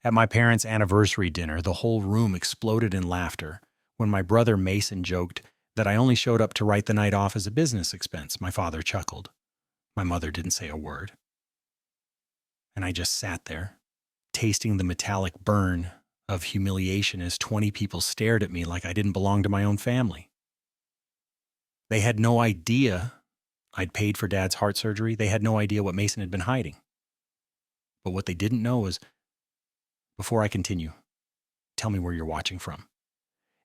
At my parents' anniversary dinner, the whole room exploded in laughter when my brother Mason joked that I only showed up to write the night off as a business expense. My father chuckled. My mother didn't say a word. And I just sat there, tasting the metallic burn of humiliation as 20 people stared at me like I didn't belong to my own family. They had no idea I'd paid for Dad's heart surgery. They had no idea what Mason had been hiding. But what they didn't know was, before I continue, tell me where you're watching from.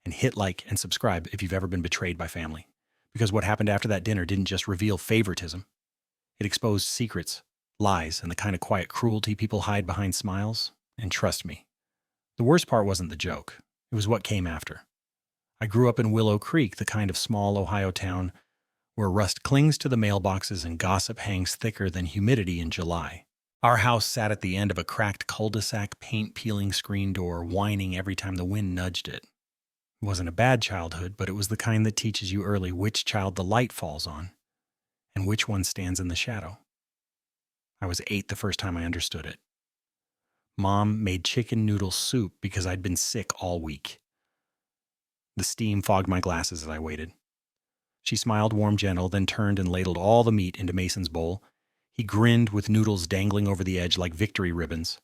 And hit like and subscribe if you've ever been betrayed by family. Because what happened after that dinner didn't just reveal favoritism. It exposed secrets, lies, and the kind of quiet cruelty people hide behind smiles. And trust me, the worst part wasn't the joke. It was what came after. I grew up in Willow Creek, the kind of small Ohio town where rust clings to the mailboxes and gossip hangs thicker than humidity in July. Our house sat at the end of a cracked cul-de-sac paint-peeling screen door, whining every time the wind nudged it. It wasn't a bad childhood, but it was the kind that teaches you early which child the light falls on and which one stands in the shadow. I was 8 the first time I understood it. Mom made chicken noodle soup because I'd been sick all week. The steam fogged my glasses as I waited. She smiled warm, gentle, then turned and ladled all the meat into Mason's bowl. He grinned with noodles dangling over the edge like victory ribbons.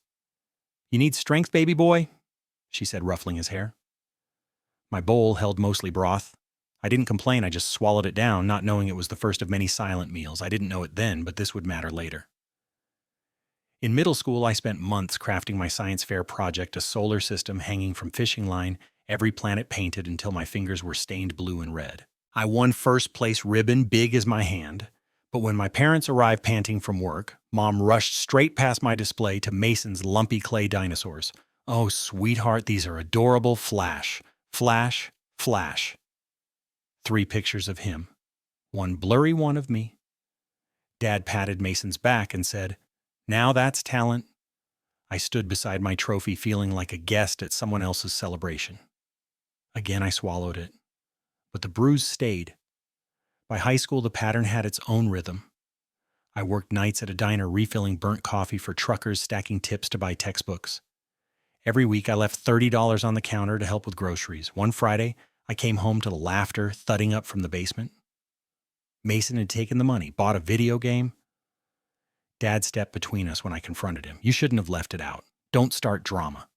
"You need strength, baby boy?" she said, ruffling his hair. My bowl held mostly broth. I didn't complain, I just swallowed it down, not knowing it was the first of many silent meals. I didn't know it then, but this would matter later. In middle school, I spent months crafting my science fair project, a solar system hanging from fishing line, every planet painted until my fingers were stained blue and red. I won first place ribbon big as my hand, but when my parents arrived panting from work, Mom rushed straight past my display to Mason's lumpy clay dinosaurs. "Oh, sweetheart, these are adorable. Flash, flash, flash." 3 pictures of him, one blurry one of me. Dad patted Mason's back and said, "Now that's talent." I stood beside my trophy feeling like a guest at someone else's celebration. Again, I swallowed it. But the bruise stayed. By high school, the pattern had its own rhythm. I worked nights at a diner refilling burnt coffee for truckers stacking tips to buy textbooks. Every week, I left $30 on the counter to help with groceries. One Friday, I came home to the laughter thudding up from the basement. Mason had taken the money, bought a video game. Dad stepped between us when I confronted him. "You shouldn't have left it out. Don't start drama."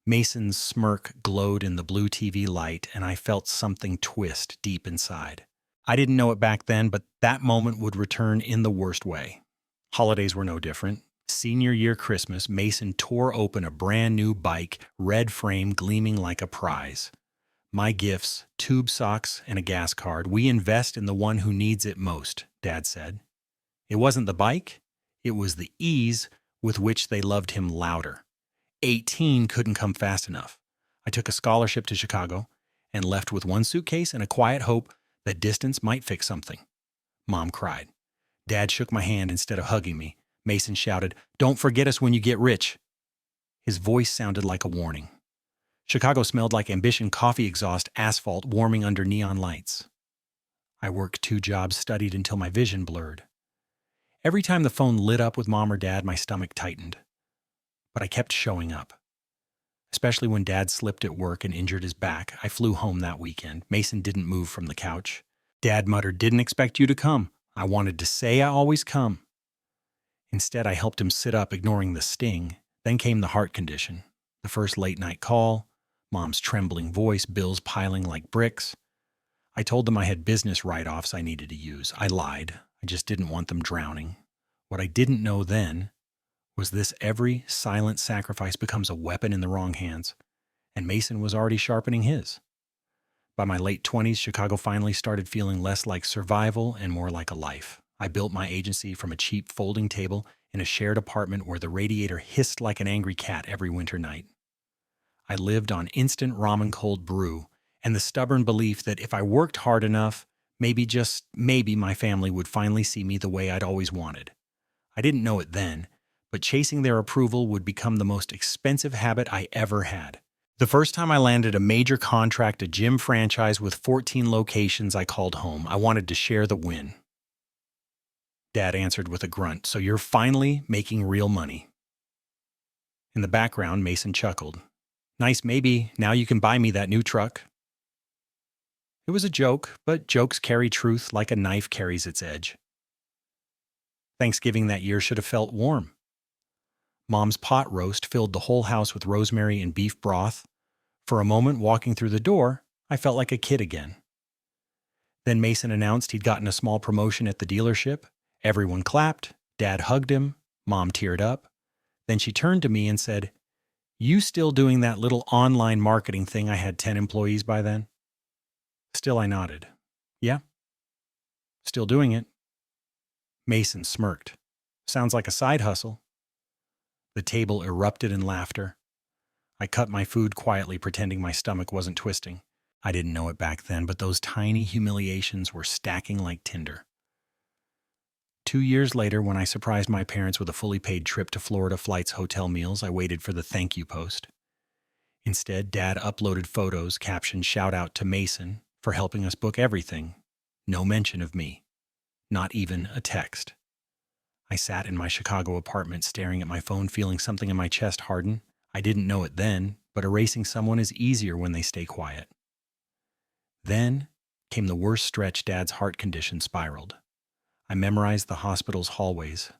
Mason's smirk glowed in the blue TV light, and I felt something twist deep inside. I didn't know it back then, but that moment would return in the worst way. Holidays were no different. Senior year Christmas, Mason tore open a brand new bike, red frame gleaming like a prize. "My gifts, tube socks, and a gas card. We invest in the one who needs it most," Dad said. It wasn't the bike, it was the ease with which they loved him louder. 18 couldn't come fast enough. I took a scholarship to Chicago and left with one suitcase and a quiet hope that distance might fix something. Mom cried. Dad shook my hand instead of hugging me. Mason shouted, "Don't forget us when you get rich." His voice sounded like a warning. Chicago smelled like ambition, coffee exhaust, asphalt warming under neon lights. I worked 2 jobs, studied until my vision blurred. Every time the phone lit up with Mom or Dad, my stomach tightened. But I kept showing up. Especially when Dad slipped at work and injured his back. I flew home that weekend. Mason didn't move from the couch. Dad muttered, "Didn't expect you to come." I wanted to say I always come. Instead, I helped him sit up, ignoring the sting. Then came the heart condition. The first late-night call, Mom's trembling voice, bills piling like bricks. I told them I had business write-offs I needed to use. I lied. I just didn't want them drowning. What I didn't know then was this: every silent sacrifice becomes a weapon in the wrong hands, and Mason was already sharpening his. By my late 20s, Chicago finally started feeling less like survival and more like a life. I built my agency from a cheap folding table in a shared apartment where the radiator hissed like an angry cat every winter night. I lived on instant ramen cold brew and the stubborn belief that if I worked hard enough, maybe, just maybe, my family would finally see me the way I'd always wanted. I didn't know it then, but chasing their approval would become the most expensive habit I ever had. The first time I landed a major contract, a gym franchise with 14 locations, I called home. I wanted to share the win. Dad answered with a grunt, "So you're finally making real money." In the background, Mason chuckled. Nice, maybe. Now you can buy me that new truck. It was a joke, but jokes carry truth like a knife carries its edge. Thanksgiving that year should have felt warm. Mom's pot roast filled the whole house with rosemary and beef broth. For a moment, walking through the door, I felt like a kid again. Then Mason announced he'd gotten a small promotion at the dealership. Everyone clapped. Dad hugged him. Mom teared up. Then she turned to me and said, "You still doing that little online marketing thing I had 10 employees by then?" Still I nodded. Yeah, still doing it. Mason smirked. Sounds like a side hustle. The table erupted in laughter. I cut my food quietly, pretending my stomach wasn't twisting. I didn't know it back then, but those tiny humiliations were stacking like tinder. 2 years later, when I surprised my parents with a fully paid trip to Florida, flights, hotel meals, I waited for the thank you post. Instead, Dad uploaded photos captioned "Shout out to Mason for helping us book everything." No mention of me. Not even a text. I sat in my Chicago apartment staring at my phone, feeling something in my chest harden. I didn't know it then, but erasing someone is easier when they stay quiet. Then came the worst stretch. Dad's heart condition spiraled. I memorized the hospital's hallways.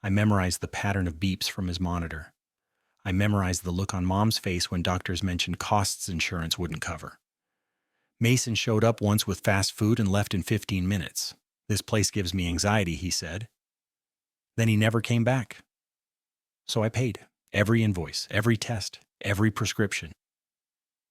I memorized the pattern of beeps from his monitor. I memorized the look on Mom's face when doctors mentioned costs insurance wouldn't cover. Mason showed up once with fast food and left in 15 minutes. "This place gives me anxiety," he said. Then he never came back. So I paid every invoice, every test, every prescription.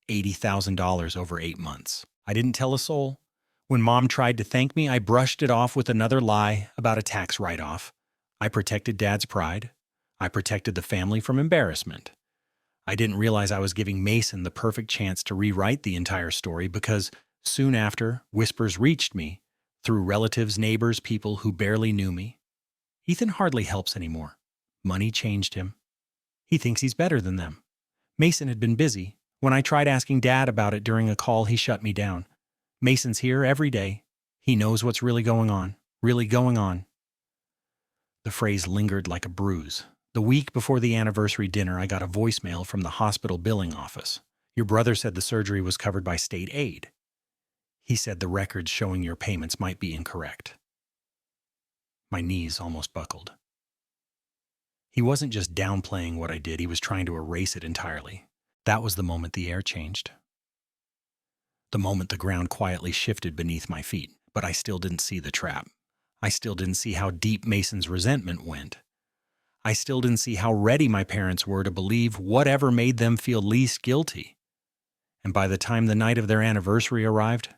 $80,000 over 8 months. I didn't tell a soul. When Mom tried to thank me, I brushed it off with another lie about a tax write-off. I protected Dad's pride. I protected the family from embarrassment. I didn't realize I was giving Mason the perfect chance to rewrite the entire story, because soon after, whispers reached me through relatives, neighbors, people who barely knew me. "Ethan hardly helps anymore. Money changed him. He thinks he's better than them." Mason had been busy. When I tried asking Dad about it during a call, he shut me down. "Mason's here every day. He knows what's really going on. Really going on." The phrase lingered like a bruise. The week before the anniversary dinner, I got a voicemail from the hospital billing office. "Your brother said the surgery was covered by state aid. He said the records showing your payments might be incorrect." My knees almost buckled. He wasn't just downplaying what I did, he was trying to erase it entirely. That was the moment the air changed. The moment the ground quietly shifted beneath my feet, but I still didn't see the trap. I still didn't see how deep Mason's resentment went. I still didn't see how ready my parents were to believe whatever made them feel least guilty. And by the time the night of their anniversary arrived,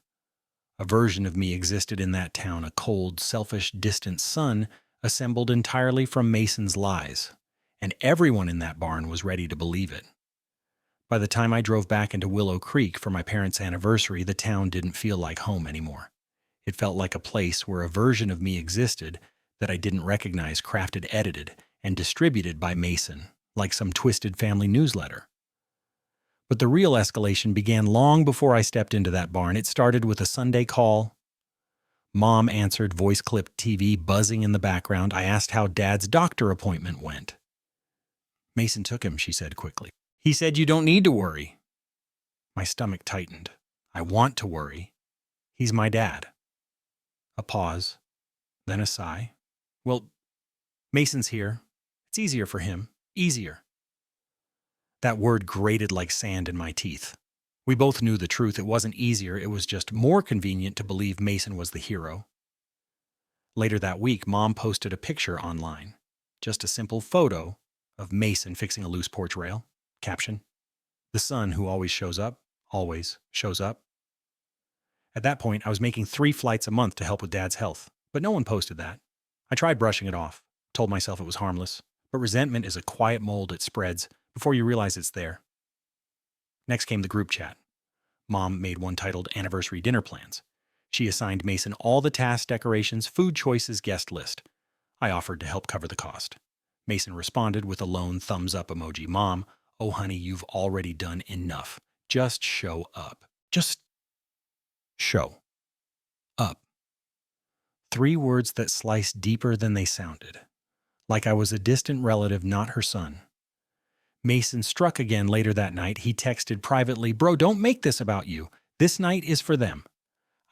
a version of me existed in that town, a cold, selfish, distant son assembled entirely from Mason's lies, and everyone in that barn was ready to believe it. By the time I drove back into Willow Creek for my parents' anniversary, the town didn't feel like home anymore. It felt like a place where a version of me existed that I didn't recognize, crafted, edited, and distributed by Mason, like some twisted family newsletter. But the real escalation began long before I stepped into that barn. It started with a Sunday call. Mom answered, voice-clipped TV buzzing in the background. I asked how Dad's doctor appointment went. "Mason took him," she said quickly. "He said you don't need to worry." My stomach tightened. I want to worry. He's my dad. A pause, then a sigh. "Well, Mason's here. It's easier for him. Easier." That word grated like sand in my teeth. We both knew the truth. It wasn't easier. It was just more convenient to believe Mason was the hero. Later that week, Mom posted a picture online. Just a simple photo of Mason fixing a loose porch rail. Caption: "The son who always shows up, always shows up." At that point, I was making 3 flights a month to help with Dad's health, but no one posted that. I tried brushing it off, told myself it was harmless, but resentment is a quiet mold. It spreads before you realize it's there. Next came the group chat. Mom made one titled "Anniversary Dinner Plans." She assigned Mason all the tasks, decorations, food choices, guest list. I offered to help cover the cost. Mason responded with a lone thumbs up emoji. "Mom, oh honey, you've already done enough. Just show up. Just show up." 3 words that sliced deeper than they sounded. Like I was a distant relative, not her son. Mason struck again later that night. He texted privately, "Bro, don't make this about you. This night is for them."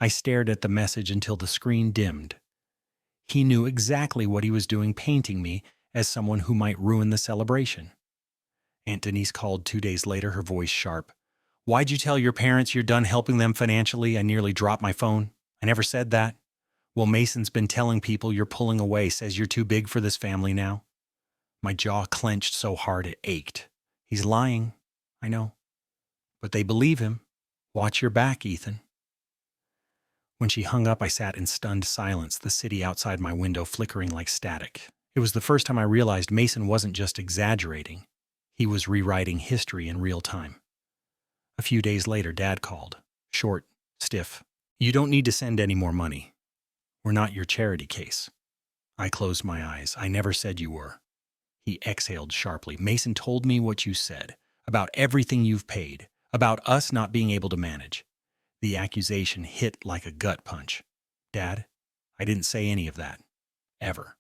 I stared at the message until the screen dimmed. He knew exactly what he was doing, painting me as someone who might ruin the celebration. Aunt Denise called 2 days later, her voice sharp. "Why'd you tell your parents you're done helping them financially?" I nearly dropped my phone. "I never said that." "Well, Mason's been telling people you're pulling away, says you're too big for this family now." My jaw clenched so hard it ached. "He's lying, I know. But they believe him. Watch your back, Ethan." When she hung up, I sat in stunned silence, the city outside my window flickering like static. It was the first time I realized Mason wasn't just exaggerating. He was rewriting history in real time. A few days later, Dad called. Short, stiff. "You don't need to send any more money. We're not your charity case." I closed my eyes. "I never said you were." He exhaled sharply. "Mason told me what you said, about everything you've paid, about us not being able to manage." The accusation hit like a gut punch. "Dad, I didn't say any of that. Ever."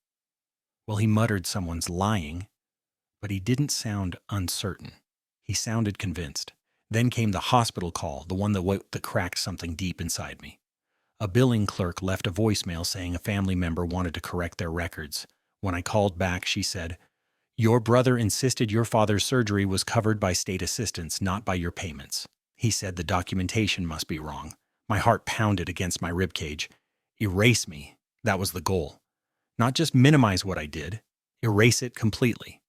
Well, he muttered someone's lying, but he didn't sound uncertain. He sounded convinced. Then came the hospital call, the one that cracked something deep inside me. A billing clerk left a voicemail saying a family member wanted to correct their records. When I called back, she said, "Your brother insisted your father's surgery was covered by state assistance, not by your payments. He said the documentation must be wrong." My heart pounded against my ribcage. Erase me. That was the goal. Not just minimize what I did, erase it completely.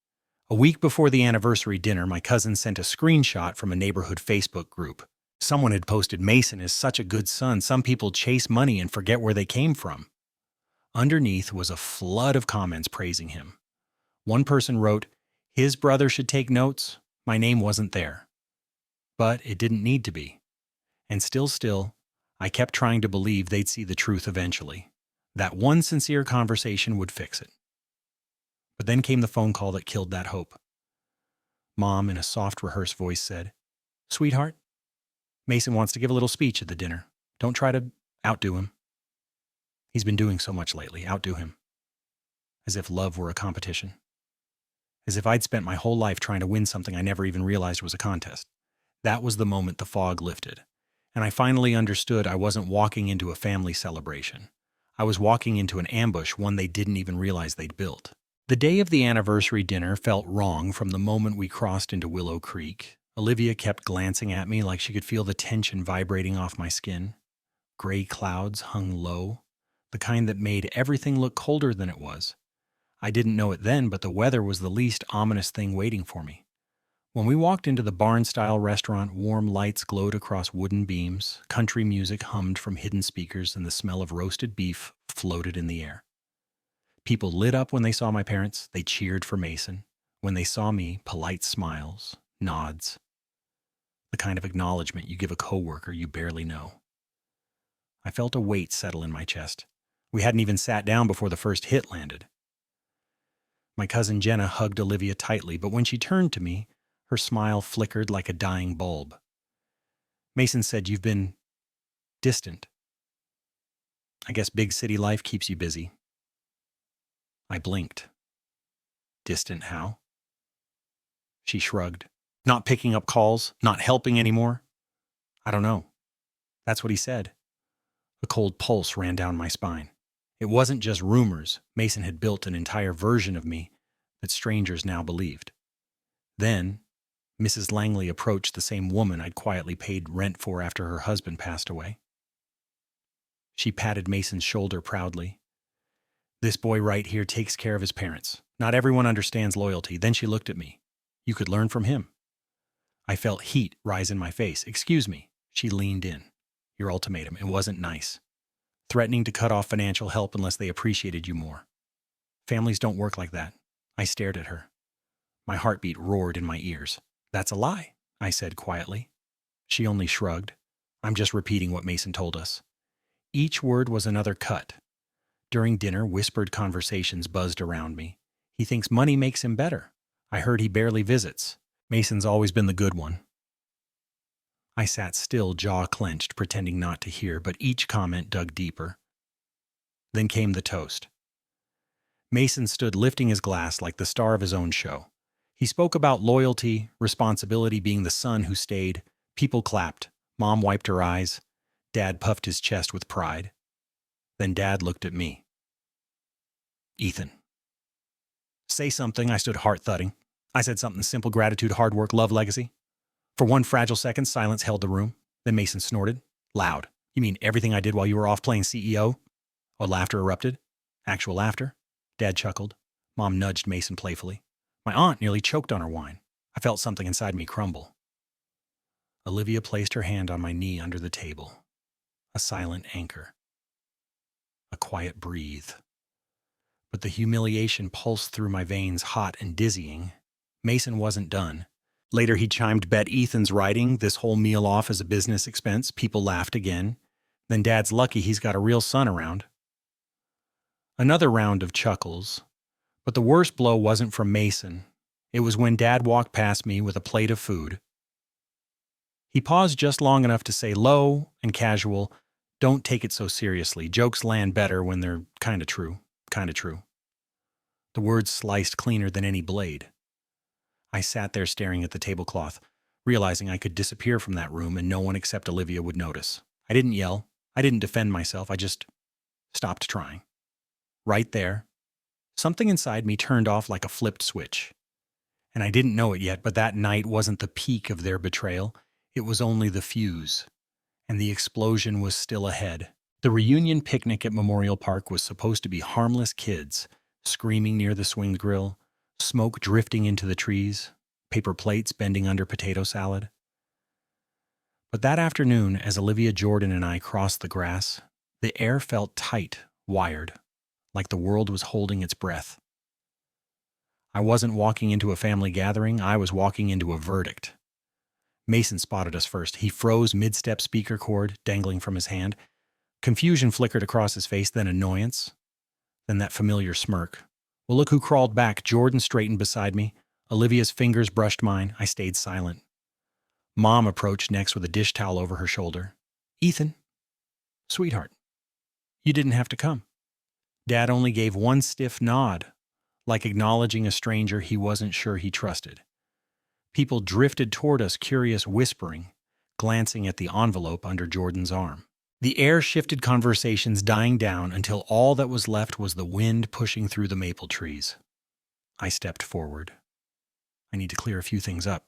A week before the anniversary dinner, my cousin sent a screenshot from a neighborhood Facebook group. Someone had posted, "Mason is such a good son. Some people chase money and forget where they came from." Underneath was a flood of comments praising him. One person wrote, "His brother should take notes." My name wasn't there. But it didn't need to be. And still, I kept trying to believe they'd see the truth eventually. That one sincere conversation would fix it. But then came the phone call that killed that hope. Mom, in a soft, rehearsed voice, said, "Sweetheart, Mason wants to give a little speech at the dinner. Don't try to outdo him. He's been doing so much lately. Outdo him." As if love were a competition. As if I'd spent my whole life trying to win something I never even realized was a contest. That was the moment the fog lifted, and I finally understood I wasn't walking into a family celebration. I was walking into an ambush, one they didn't even realize they'd built. The day of the anniversary dinner felt wrong from the moment we crossed into Willow Creek. Olivia kept glancing at me like she could feel the tension vibrating off my skin. Gray clouds hung low, the kind that made everything look colder than it was. I didn't know it then, but the weather was the least ominous thing waiting for me. When we walked into the barn-style restaurant, warm lights glowed across wooden beams, country music hummed from hidden speakers, and the smell of roasted beef floated in the air. People lit up when they saw my parents. They cheered for Mason. When they saw me, polite smiles, nods, the kind of acknowledgement you give a coworker you barely know. I felt a weight settle in my chest. We hadn't even sat down before the first hit landed. My cousin Jenna hugged Olivia tightly, but when she turned to me, her smile flickered like a dying bulb. "Mason said you've been distant. I guess big city life keeps you busy." I blinked. "Distant how?" She shrugged. "Not picking up calls? Not helping anymore?" "I don't know. That's what he said." A cold pulse ran down my spine. It wasn't just rumors. Mason had built an entire version of me that strangers now believed. Then, Mrs. Langley approached the same woman I'd quietly paid rent for after her husband passed away. She patted Mason's shoulder proudly. "This boy right here takes care of his parents. Not everyone understands loyalty." Then she looked at me. "You could learn from him." I felt heat rise in my face. "Excuse me." She leaned in. "Your ultimatum, it wasn't nice. Threatening to cut off financial help unless they appreciated you more. Families don't work like that." I stared at her. My heartbeat roared in my ears. "That's a lie," I said quietly. She only shrugged. "I'm just repeating what Mason told us." Each word was another cut. During dinner, whispered conversations buzzed around me. "He thinks money makes him better. I heard he barely visits. Mason's always been the good one." I sat still, jaw clenched, pretending not to hear, but each comment dug deeper. Then came the toast. Mason stood lifting his glass like the star of his own show. He spoke about loyalty, responsibility, being the son who stayed. People clapped. Mom wiped her eyes. Dad puffed his chest with pride. Then Dad looked at me. Ethan. Say something, I stood heart-thudding. I said something simple: gratitude, hard work, love, legacy. For one fragile second, silence held the room. Then Mason snorted. Loud. You mean everything I did while you were off playing CEO? Oh, laughter erupted. Actual laughter. Dad chuckled. Mom nudged Mason playfully. My aunt nearly choked on her wine. I felt something inside me crumble. Olivia placed her hand on my knee under the table. A silent anchor. A quiet breathe. But the humiliation pulsed through my veins, hot and dizzying. Mason wasn't done. Later he chimed, bet Ethan's writing this whole meal off as a business expense. People laughed again. Then Dad's lucky he's got a real son around. Another round of chuckles. But the worst blow wasn't from Mason. It was when Dad walked past me with a plate of food. He paused just long enough to say, low and casual, don't take it so seriously. Jokes land better when they're kinda true. Kinda true. The words sliced cleaner than any blade. I sat there staring at the tablecloth, realizing I could disappear from that room and no one except Olivia would notice. I didn't yell. I didn't defend myself. I just stopped trying. Right there, something inside me turned off like a flipped switch. And I didn't know it yet, but that night wasn't the peak of their betrayal. It was only the fuse. And the explosion was still ahead. The reunion picnic at Memorial Park was supposed to be harmless kids, screaming near the swing grill, smoke drifting into the trees, paper plates bending under potato salad. But that afternoon, as Olivia Jordan and I crossed the grass, the air felt tight, wired, like the world was holding its breath. I wasn't walking into a family gathering, I was walking into a verdict. Mason spotted us first. He froze mid-step speaker cord dangling from his hand. Confusion flickered across his face, then annoyance, then that familiar smirk. Well, look who crawled back. Jordan straightened beside me. Olivia's fingers brushed mine. I stayed silent. Mom approached next with a dish towel over her shoulder. Ethan, sweetheart, you didn't have to come. Dad only gave one stiff nod, like acknowledging a stranger he wasn't sure he trusted. People drifted toward us, curious, whispering, glancing at the envelope under Jordan's arm. The air shifted, conversations dying down until all that was left was the wind pushing through the maple trees. I stepped forward. I need to clear a few things up.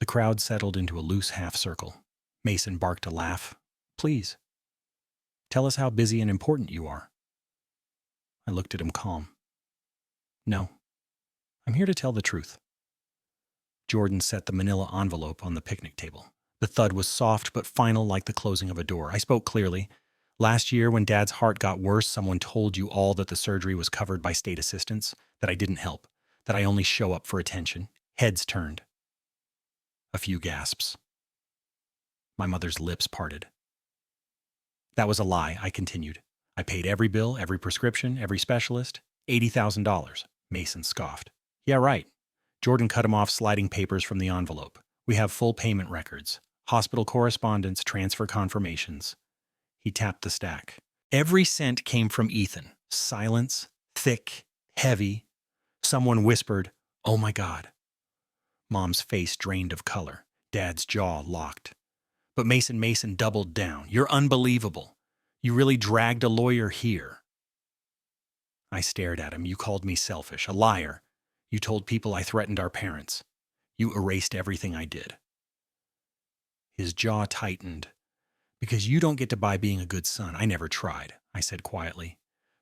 The crowd settled into a loose half circle. Mason barked a laugh. Please, tell us how busy and important you are. I looked at him calm. No, I'm here to tell the truth. Jordan set the manila envelope on the picnic table. The thud was soft but final, like the closing of a door. I spoke clearly. Last year, when Dad's heart got worse, someone told you all that the surgery was covered by state assistance, that I didn't help, that I only show up for attention. Heads turned. A few gasps. My mother's lips parted. That was a lie, I continued. I paid every bill, every prescription, every specialist. $80,000. Mason scoffed. Yeah, right. Jordan cut him off, sliding papers from the envelope. We have full payment records, hospital correspondence, transfer confirmations. He tapped the stack. Every cent came from Ethan. Silence, thick, heavy. Someone whispered, "Oh my God." Mom's face drained of color. Dad's jaw locked. But Mason doubled down. You're unbelievable. You really dragged a lawyer here. I stared at him. You called me selfish, a liar. You told people I threatened our parents. You erased everything I did. His jaw tightened. Because you don't get to buy being a good son. I never tried, I said quietly.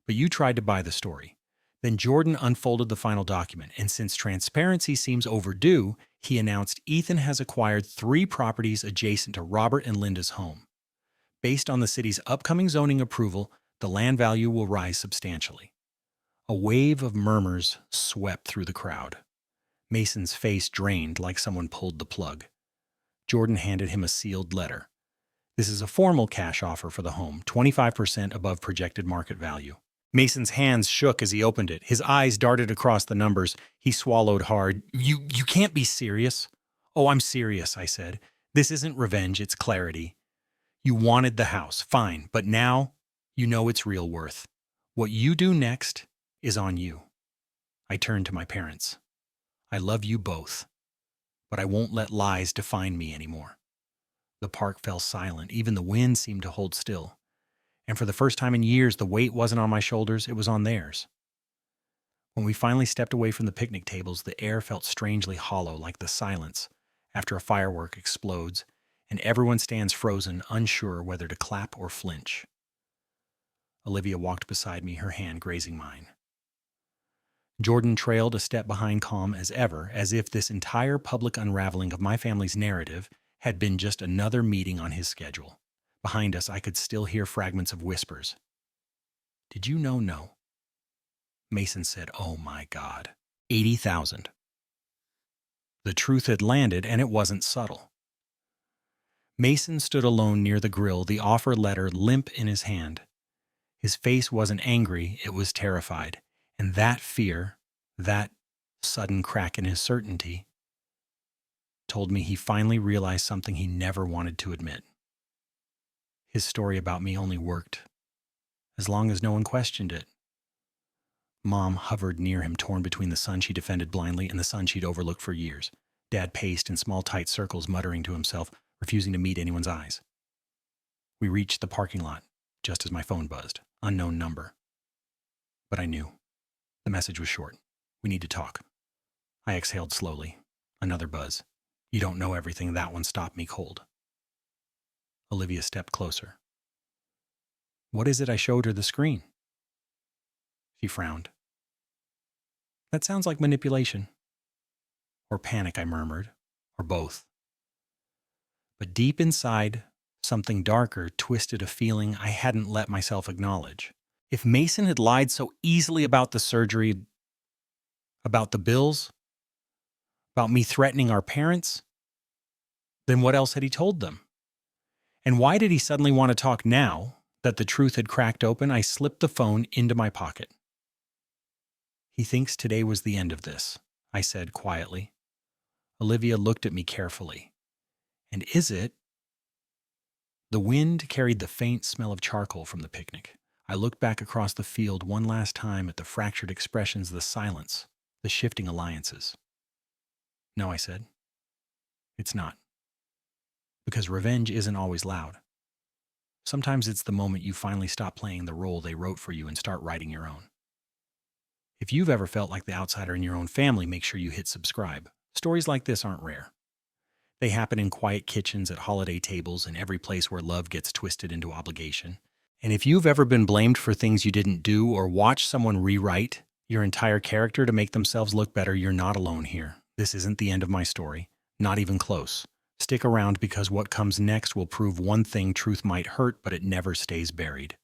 But you tried to buy the story. Then Jordan unfolded the final document, and since transparency seems overdue, he announced Ethan has acquired 3 properties adjacent to Robert and Linda's home. Based on the city's upcoming zoning approval, the land value will rise substantially. A wave of murmurs swept through the crowd. Mason's face drained like someone pulled the plug. Jordan handed him a sealed letter. This is a formal cash offer for the home, 25% above projected market value. Mason's hands shook as he opened it. His eyes darted across the numbers. He swallowed hard. You can't be serious. Oh, I'm serious, I said. This isn't revenge, it's clarity. You wanted the house, fine, but now you know its real worth. What you do next is on you. I turned to my parents. I love you both, but I won't let lies define me anymore. The park fell silent. Even the wind seemed to hold still. And for the first time in years, the weight wasn't on my shoulders, it was on theirs. When we finally stepped away from the picnic tables, the air felt strangely hollow, like the silence after a firework explodes, and everyone stands frozen, unsure whether to clap or flinch. Olivia walked beside me, her hand grazing mine. Jordan trailed a step behind, calm as ever, as if this entire public unraveling of my family's narrative had been just another meeting on his schedule. Behind us, I could still hear fragments of whispers. Did you know no? Mason said, oh my God. 80,000. The truth had landed, and it wasn't subtle. Mason stood alone near the grill, the offer letter limp in his hand. His face wasn't angry, it was terrified. And that fear, that sudden crack in his certainty, told me he finally realized something he never wanted to admit. His story about me only worked as long as no one questioned it. Mom hovered near him, torn between the son she defended blindly and the son she'd overlooked for years. Dad paced in small, tight circles, muttering to himself, refusing to meet anyone's eyes. We reached the parking lot just as my phone buzzed. Unknown number. But I knew. The message was short. We need to talk. I exhaled slowly. Another buzz. You don't know everything. That one stopped me cold. Olivia stepped closer. What is it? I showed her the screen. She frowned. That sounds like manipulation. Or panic, I murmured. Or both. But deep inside, something darker twisted a feeling I hadn't let myself acknowledge. If Mason had lied so easily about the surgery, about the bills, about me threatening our parents, then what else had he told them? And why did he suddenly want to talk now that the truth had cracked open? I slipped the phone into my pocket. He thinks today was the end of this, I said quietly. Olivia looked at me carefully. And is it? The wind carried the faint smell of charcoal from the picnic. I looked back across the field one last time at the fractured expressions, the silence, the shifting alliances. No, I said. It's not. Because revenge isn't always loud. Sometimes it's the moment you finally stop playing the role they wrote for you and start writing your own. If you've ever felt like the outsider in your own family, make sure you hit subscribe. Stories like this aren't rare. They happen in quiet kitchens, at holiday tables, and every place where love gets twisted into obligation. And if you've ever been blamed for things you didn't do or watched someone rewrite your entire character to make themselves look better, you're not alone here. This isn't the end of my story. Not even close. Stick around because what comes next will prove one thing: truth might hurt, but it never stays buried.